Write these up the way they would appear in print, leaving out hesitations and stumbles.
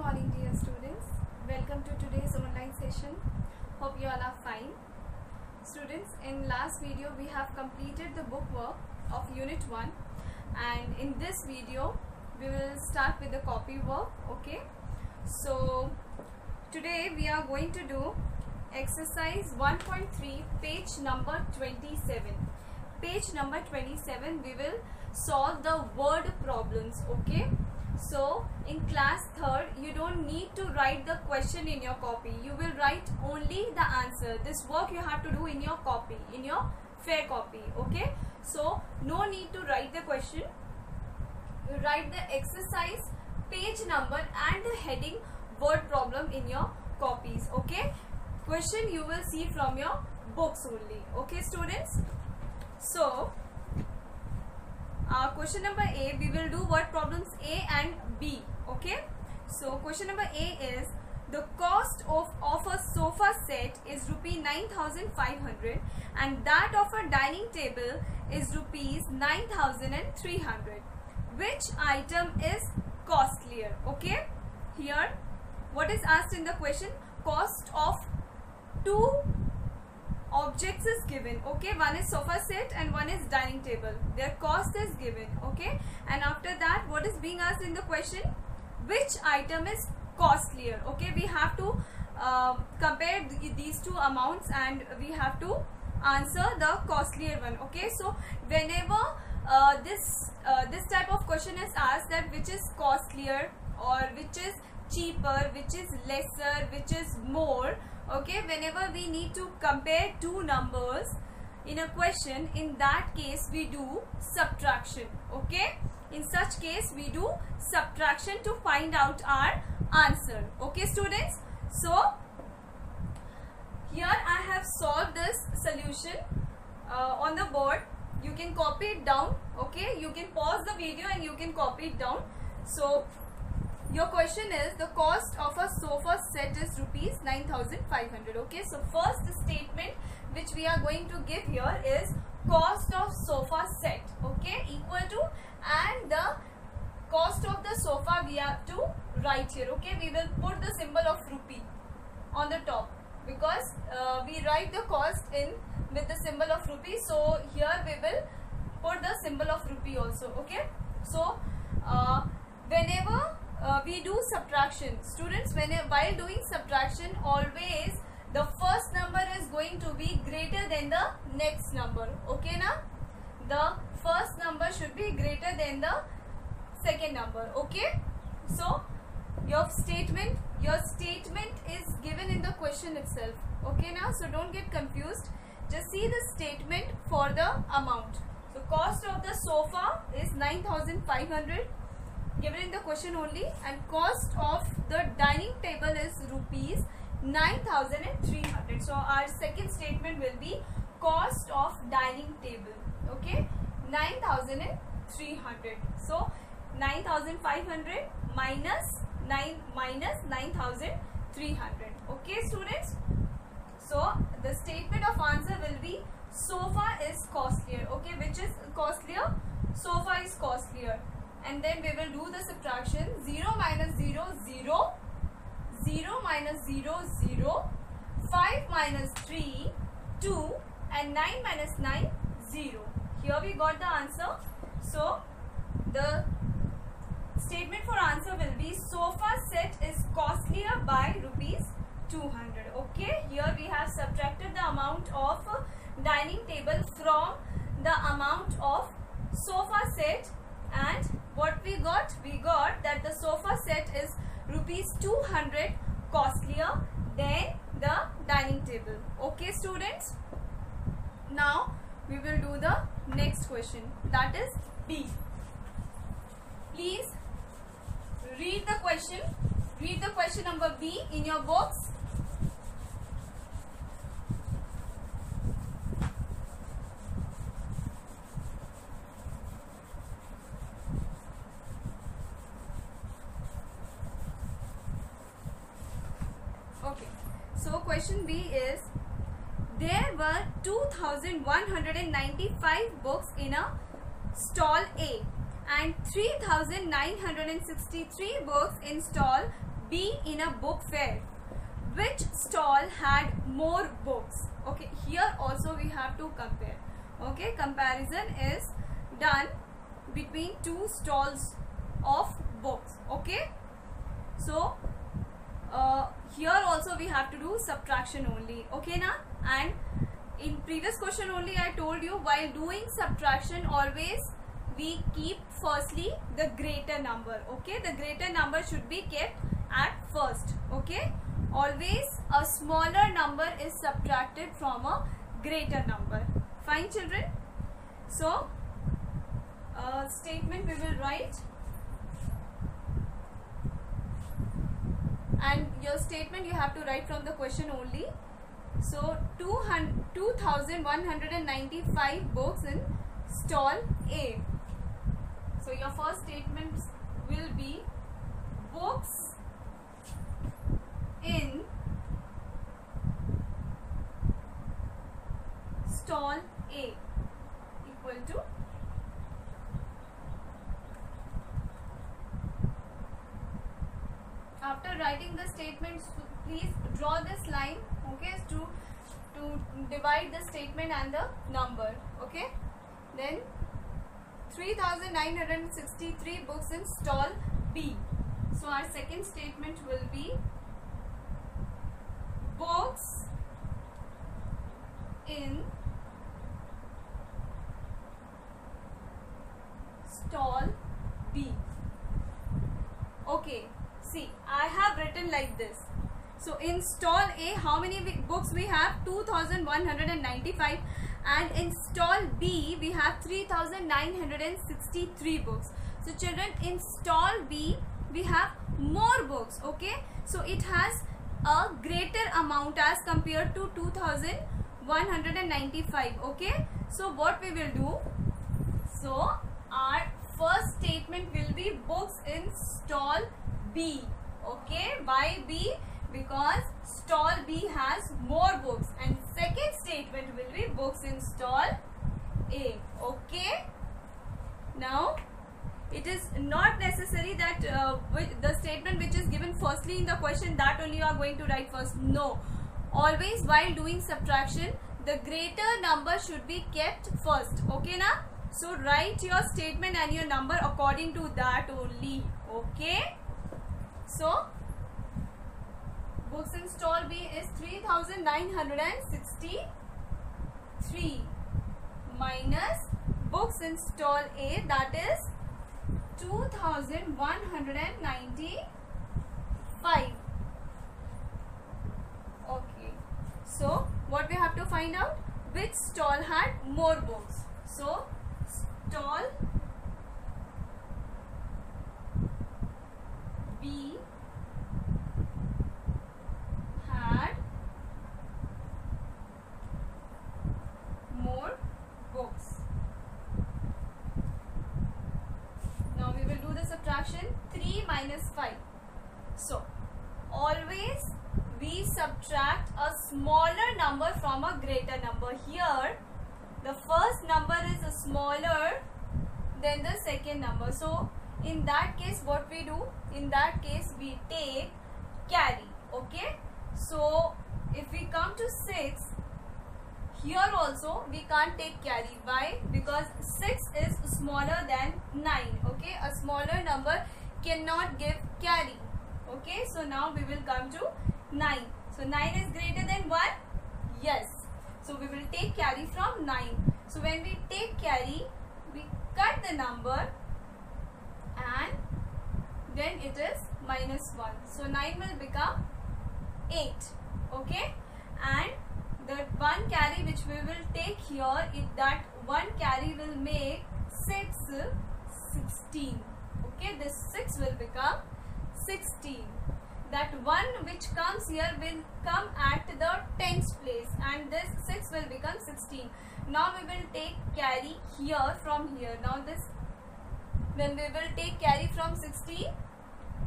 morning dear students. Welcome to today's online session. Hope you all are fine. Students, in last video we have completed the book work of unit 1 and in this video we will start with the copy work. Okay, so today we are going to do exercise 1.3 page number 27. Page number 27 we will solve the word problems. Okay, so in class 3rd you don't need to write the question in your copy, you will write only the answer. This work you have to do in your copy, in your fair copy. Okay, so no need to write the question, you write the exercise, page number and the heading word problem in your copies. Okay, question you will see from your books only. Okay students, so question number A, we will do word problems A and B. Okay, so question number A is the cost of a sofa set is rupee 9,500 and that of a dining table is rupees 9,300. Which item is costlier? Okay, here what is asked in the question, cost of two objects is given. Okay, one is sofa set and one is dining table, their cost is given. Okay, and after that what is being asked in the question, which item is costlier. Okay, we have to compare these two amounts and we have to answer the costlier one. Okay, so whenever this type of question is asked, that which is costlier or which is cheaper, which is lesser, which is more. Okay, whenever we need to compare two numbers in a question, in that case we do subtraction. Okay, in such case we do subtraction to find out our answer. Okay students, so here I have solved this solution on the board. You can copy it down. Okay, you can pause the video and you can copy it down. So your question is the cost of a sofa set is rupees 9,500. Okay, so first statement which we are going to give here is cost of sofa set. Okay, equal to, and the cost of the sofa we have to write here. Okay, we will put the symbol of rupee on the top because we write the cost in with the symbol of rupee. So here we will put the symbol of rupee also. Okay, so whenever we do subtraction, students, while doing subtraction, always the first number is going to be greater than the next number. Okay na, the first number should be greater than the second number. Okay, so your statement is given in the question itself. Okay now, so don't get confused, just see the statement for the amount. So cost of the sofa is 9,500 given in the question only, and cost of the dining table is rupees 9,300. So our second statement will be cost of dining table. Okay, 9,300. So 9,500 minus 9,300. Okay students, so the statement of answer will be sofa is costlier. Okay, which is costlier? Sofa is costlier. And then we will do the subtraction. 0 minus 0, 0, 0 minus 0, 0, 5 minus 3, 2, and 9 minus 9, 0. Here we got the answer. So the statement for answer will be sofa set is costlier by rupees 200. Okay, here we have subtracted the amount of dining table from the amount of sofa set, and what we got that the sofa set is rupees 200 costlier than the dining table. Okay students, now we will do the next question, that is B. Please read the question number B in your books. Okay, so question B is, there were 2,195 books in a stall A and 3,963 books in stall B in a book fair? Which stall had more books? Okay, here also we have to compare. Okay, comparison is done between two stalls of books. Okay, so here also we have to do subtraction only. Okay na? And in previous question only I told you, while doing subtraction always we keep firstly the greater number. Okay, the greater number should be kept at first. Okay, always a smaller number is subtracted from a greater number. Fine children? So statement we will write, and your statement you have to write from the question only. So 2195 books in stall A. So your first statement will be books in stall A equal to after writing the statement, please draw this line, okay, to divide the statement and the number. Okay, then 3963 books in stall B. So our second statement will be books in stall B. Okay, see, I have written like this. So in stall A, how many books we have? 2195, and in stall B we have 3963 books. So children, in stall B we have more books. Okay, so it has a greater amount as compared to 2195. Okay, so what we will do? So our first statement will be books in stall B. Okay, why B? Because stall B has more books, and second statement will be books in stall A. Okay, now it is not necessary that the statement which is given firstly in the question, that only you are going to write first. No, always while doing subtraction the greater number should be kept first. Okay na? So write your statement and your number according to that only. Okay, so books in stall B is 3963 minus books in stall A, that is 2195. Okay, so what we have to find out? Which stall had more books? So stall B had more books. Now we will do the subtraction. 3 minus 5. So always we subtract a smaller number from a greater number. Here the first number is smaller than the second number. So in that case what we do? In that case we take carry. Okay, so if we come to 6, here also we can't take carry. Why? Because 6 is smaller than 9. Okay, a smaller number cannot give carry. Okay, so now we will come to 9. So 9 is greater than 1? Yes. So we will take carry from 9. So when we take carry, we cut the number and then it is minus 1. So 9 will become 8. Okay, and that one carry which we will take here, that one carry will make 16. Okay, this 6 will become 16. That one which comes here will come at the tens place, and this 6 will become 16. Now we will take carry here from here. Now this, when we will take carry from 16,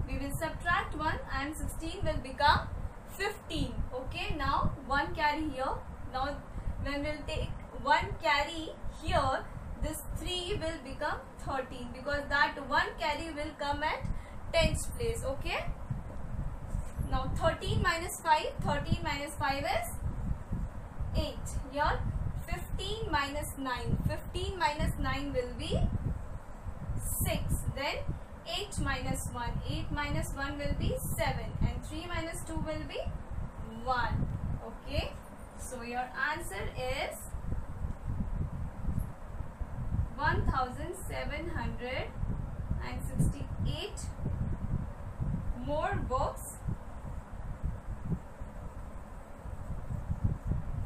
we will subtract 1 and 16 will become 15. Okay, now one carry here. Now when we will take one carry here, this 3 will become 13 because that one carry will come at tens place. Okay, Now 13 minus 5. 13 minus 5 is 8. Here 15 minus 9. 15 minus 9 will be 6. Then 8 minus 1. 8 minus 1 will be 7. And 3 minus 2 will be 1. Okay. So your answer is 1768 more books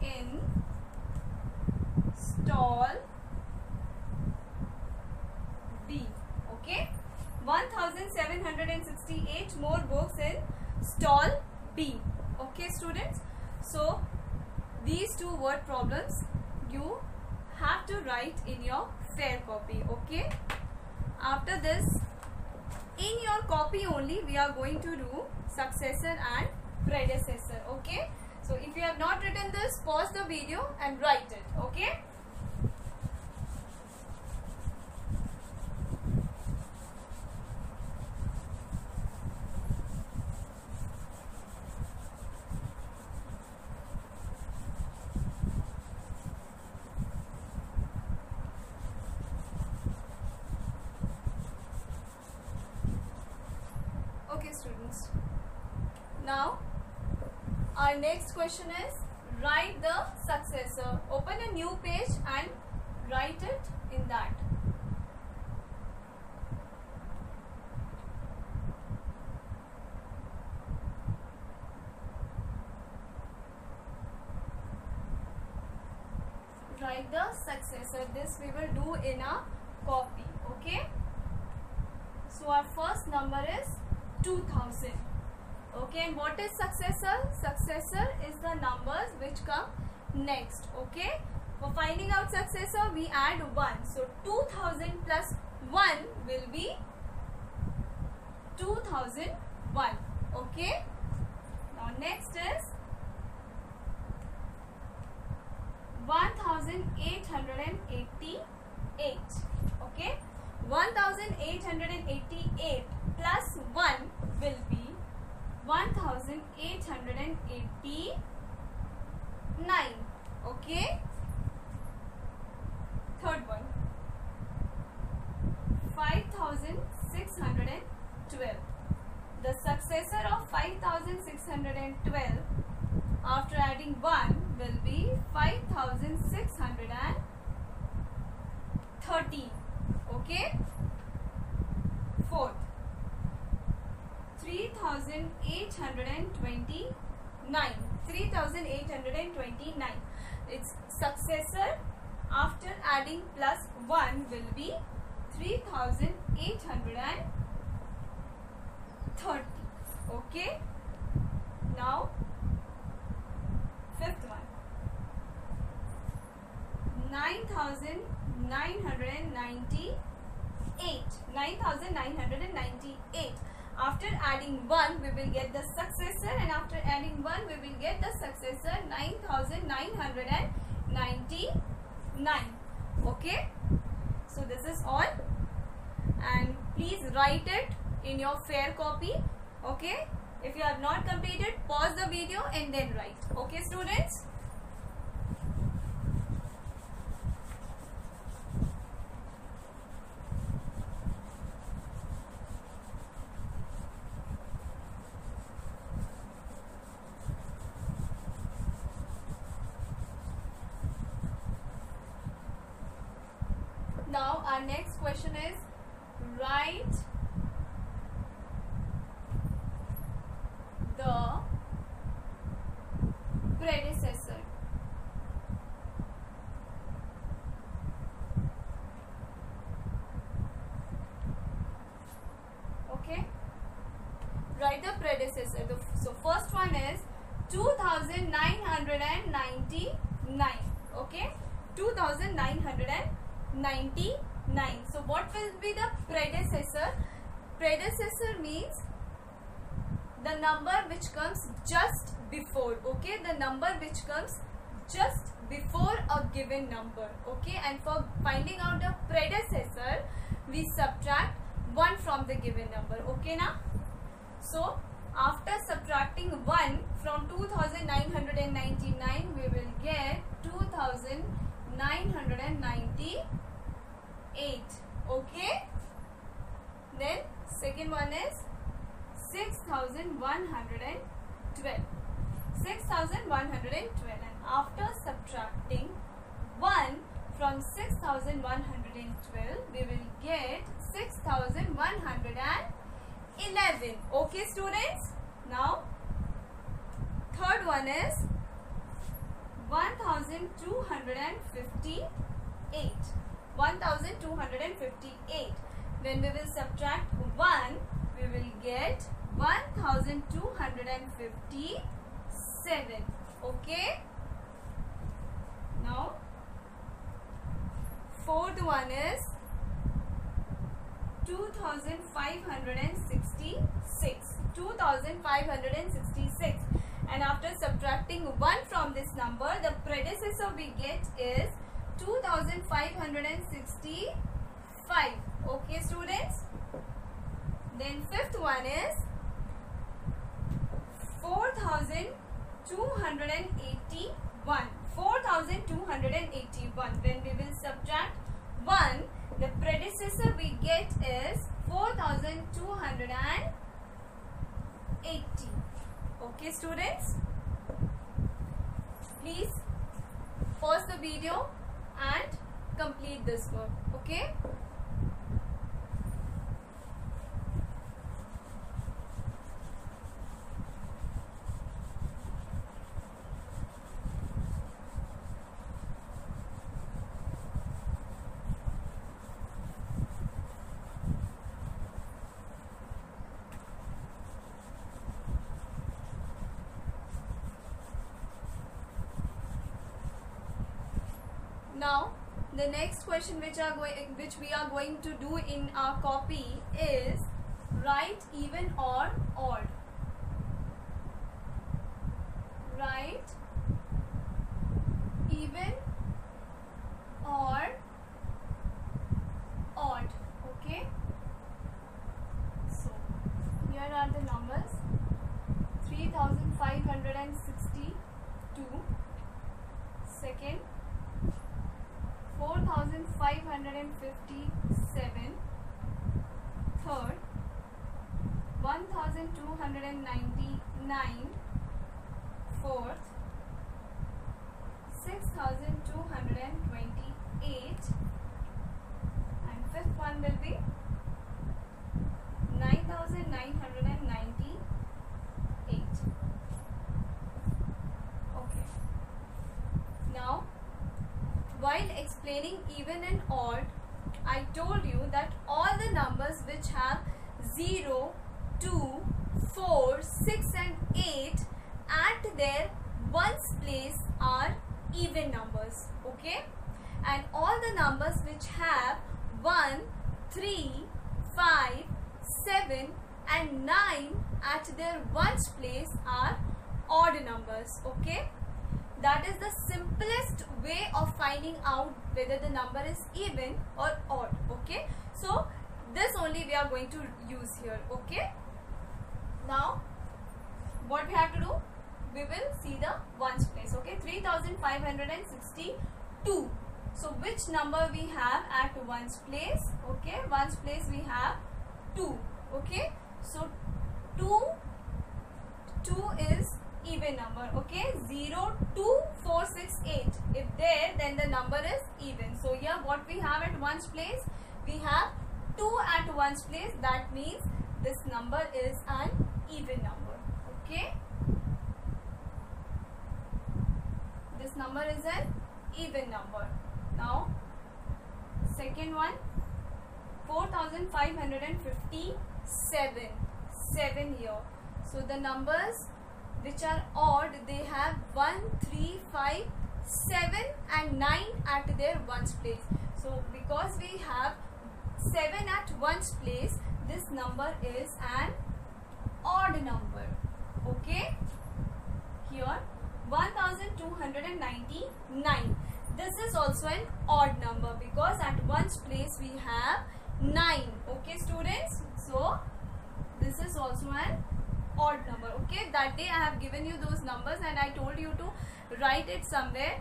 in stall B. Okay, 1768 more books in stall B. Okay, students. So these two word problems you have to write in your fair copy. Okay, after this, in your copy only we are going to do successor and predecessor. Okay, so if you have not written this, pause the video and write it. Okay. Okay, students. Now our next question is write the successor. Open a new page and write it in that. Write the successor. This we will do in a copy. Okay. So our first number is 2000. Okay, and what is successor? Successor is the numbers which come next. Okay, for finding out successor we add 1. So 2000 plus 1 will be 2001. Okay, now next is 1888. Okay, 1888 plus 1 will be 1889. Okay, third one 5612. The successor of 5612 after adding 1 will be 5613. Okay, fourth 3829. 3829. Its successor after adding plus 1 will be 3830. Okay, now fifth one 9998. 9998. After adding 1 we will get the successor, and after adding 1 we will get the successor 9999. Okay, so this is all, and please write it in your fair copy. Okay, if you have not completed, pause the video and then write. Okay, students. Now our next question is write the predecessor. Okay, write the predecessor. So first one is 2999. Okay, 2999. So what will be the predecessor? Predecessor means the number which comes just before. Okay, the number which comes just before a given number. Okay, and for finding out the predecessor we subtract 1 from the given number. Okay, now so after subtracting 1 from 2999, we will get 2998. Okay. Then second one is 6112. 6112, and after subtracting 1 from 6112, we will get 6111. Okay, students. Now third one is 1258. 1258. When we will subtract 1, we will get 1257. Okay. Now fourth one is 2566. 2566, and after subtracting 1 from this number, the predecessor we get is 2565. Okay, students. Then fifth one is 4281. 4281. When we will subtract 1, the predecessor we get is 4280. Okay, students. Please pause the video and complete this work. Okay. Now the next question which we are going to do in our copy is write even or odd. Write even or odd. Okay. So here are the numbers: 3562. Second, 4557. Third, 1299. Fourth, 6228. And fifth one will be 9998. Okay. Now, while explaining even and odd, I told you that all the numbers which have 0, 2, 4, 6 and 8 at their ones place are even numbers. Okay. And all the numbers which have 1, 3, 5, 7 and 9 at their ones place are odd numbers. Okay. That is the simplest way of finding out whether the number is even or odd. Okay. So this only we are going to use here. Okay. Now what we have to do? We will see the ones place. Okay. 3562. So which number we have at ones place? Okay. Ones place we have 2. Okay. So 2 is even number. Okay. 0, 2, 4, 6, 8. If there, then the number is even. So here what we have at ones place? We have 2 at ones place. That means this number is an even number. Okay. This number is an even number. Now second one, 4557. 7 here. So the numbers which are odd, they have 1, 3, 5, 7 and 9 at their ones place. So because we have 7 at ones place, this number is an odd number. Okay. Here 1299. This is also an odd number because at ones place we have 9. Okay, students. So this is also an odd number. Okay, that day I have given you those numbers and I told you to write it somewhere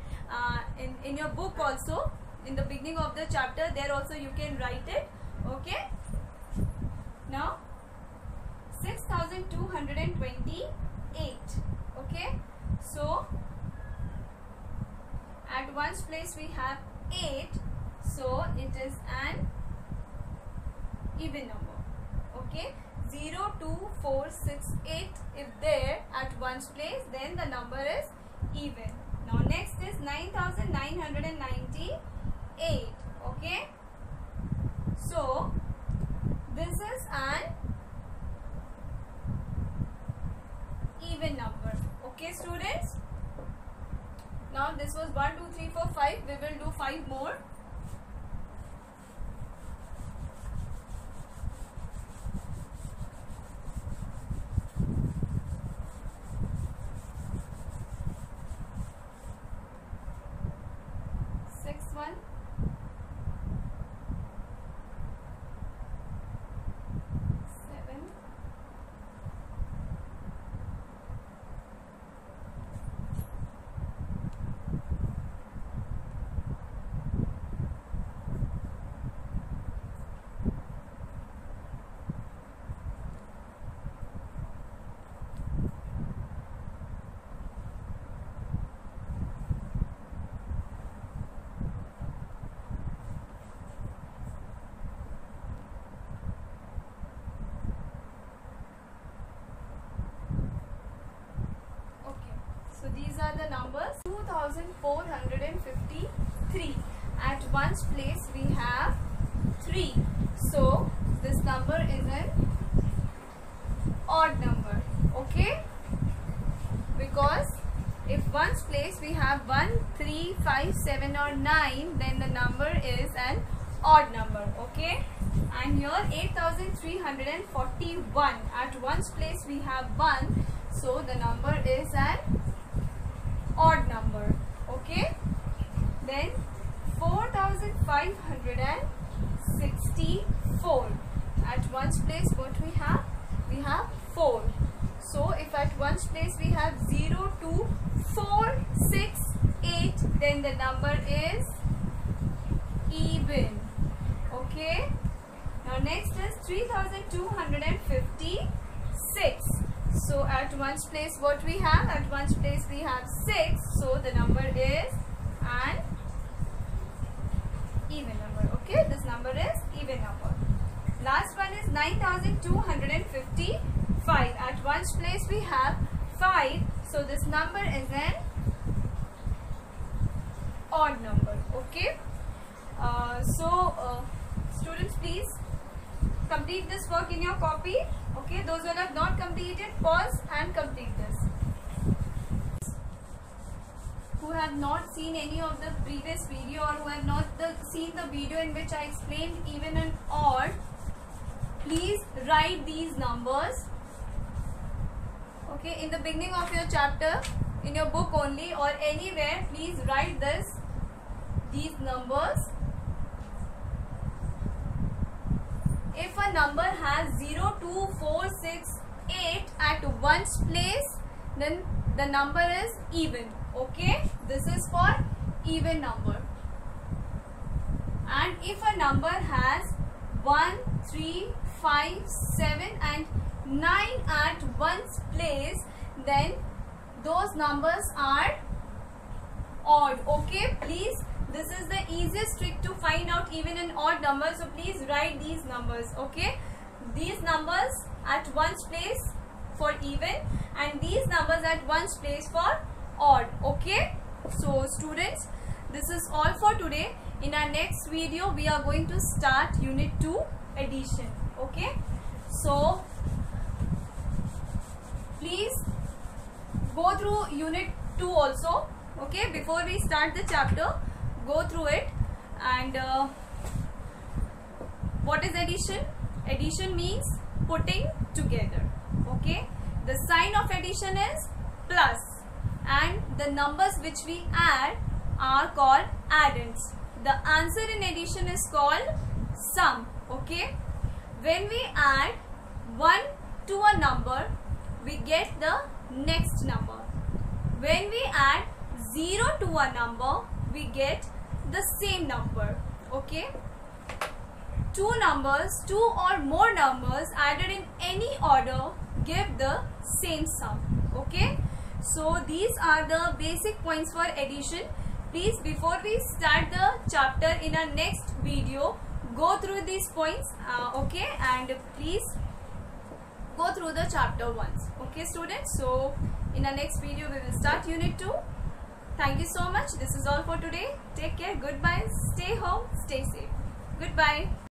in your book also. In the beginning of the chapter, there also you can write it. Okay. Now 6228. Okay, so at ones place we have 8, so it is an even number. Okay, 0, 2, 4, 6, 8 if there at ones place, then the number is even. Now next is 9998. Okay, so this is an even number. Okay students, now this was 1, 2, 3, 4, 5. We will do 5 more. These are the numbers. 2453. At ones place we have 3. So this number is an odd number. Okay, because if ones place we have 1, 3, 5, 7 or 9, then the number is an odd number. Okay, and here 8341. At ones place we have 1, so the number is an odd number. Okay, then 4564. At ones place what we have? We have 4. So if at ones place we have 0, 2, 4, 6, 8, then the number is even. Okay, now next is 3256. So at ones place what we have? At ones place we have 6. So the number is an even number. Okay, this number is even number. Last one is 9255. At ones place we have 5. So this number is an odd number. Okay. Students, please complete this work in your copy. Okay, those who have not completed, pause and complete this. Who have not seen any of the previous video or who have not seen the video in which I explained even and odd, please write these numbers. Okay, in the beginning of your chapter, in your book only or anywhere, please write these numbers. If a number has 0, 2, 4, 6, 8 at ones place, then the number is even. Okay, this is for even number. And if a number has 1, 3, 5, 7 and 9 at ones place, then those numbers are odd. Okay, please, this is the easiest trick to find out even and odd numbers. So please write these numbers. Okay, these numbers at ones place for even and these numbers at ones place for odd. Okay, so students, this is all for today. In our next video we are going to start unit 2, addition. Okay, so please go through unit 2 also. Okay, before we start the chapter, go through it. And what is addition? Addition means putting together. Okay, the sign of addition is plus and the numbers which we add are called addends. The answer in addition is called sum. Okay, when we add 1 to a number, we get the next number. When we add 0 to a number, we get the same number. Okay, two or more numbers added in any order give the same sum. Okay, so these are the basic points for addition. Please, before we start the chapter in our next video, go through these points, okay, and please go through the chapter once. Okay students, so in our next video we will start unit 2. Thank you so much. This is all for today. Take care. Goodbye. Stay home. Stay safe. Goodbye.